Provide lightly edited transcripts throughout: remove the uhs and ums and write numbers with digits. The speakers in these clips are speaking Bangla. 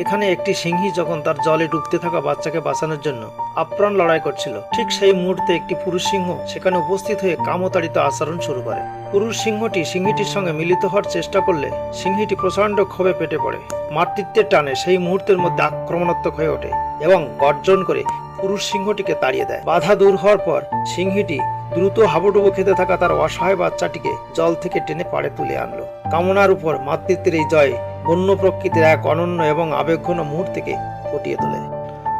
এখানে একটি সিংহী যখন তার জলে ডুবতে থাকা বাচ্চাকে বাঁচানোর জন্য আপ্রাণ লড়াই করছিল, ঠিক সেই মুহূর্তে একটি পুরুষ সিংহ সেখানে উপস্থিত হয়ে কামতাড়িত আচরণ শুরু করে। পুরুষ সিংহটি সিংহীটির সঙ্গে মিলিত হওয়ার চেষ্টা করলে সিংহীটি প্রচন্ড ক্ষোভে পেটে পড়ে। মাতৃত্বের টানে সেই মুহূর্তের মধ্যে আক্রমণাত্মক হয়ে ওঠে এবং গর্জন করে পুরুষ সিংহটিকে তাড়িয়ে দেয়। বাধা দূর হওয়ার পর সিংহীটি দ্রুত হাবুডুবু খেতে থাকা তার অসহায় বাচ্চাটিকে জল থেকে টেনে পাড়ে তুলে আনলো। কামনার উপর মাতৃত্বের এই জয় বন্য প্রকৃতির এক অনন্য এবং আবেগঘন মুহূর্তকে ফুটিয়ে তোলে।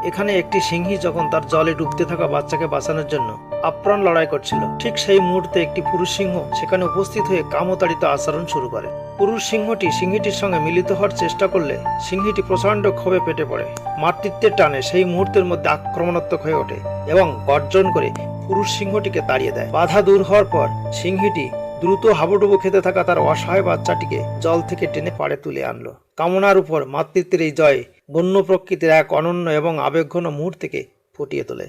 এখানে একটি সিংহী যখন তার জলে ডুবতে থাকা বাচ্চাকে বাঁচানোর জন্য আপ্রাণ লড়াই করছিল, ঠিক সেই মুহূর্তে একটি পুরুষ সিংহ সেখানে উপস্থিত হয়ে কামতাড়িত আচরণ শুরু করে। পুরুষ সিংহটি সিংহীটির সঙ্গে মিলিত হওয়ার চেষ্টা করলে সিংহীটি প্রচন্ড ক্ষোভে পেটে পড়ে। মাতৃত্বের টানে সেই মুহূর্তের মধ্যে আক্রমণাত্মক হয়ে ওঠে এবং গর্জন করে পুরুষ সিংহটিকে তাড়িয়ে দেয়। বাধা দূর হওয়ার পর সিংহীটি দ্রুত হাবুডুবু খেতে থাকা তার অসহায় বাচ্চাটিকে জল থেকে টেনে পাড়ে তুলে আনলো। কামনার উপর মাতৃত্বের এই জয় বন্য প্রকৃতির এক অনন্য এবং আবেগঘন মুহূর্তকে ফুটিয়ে তোলে।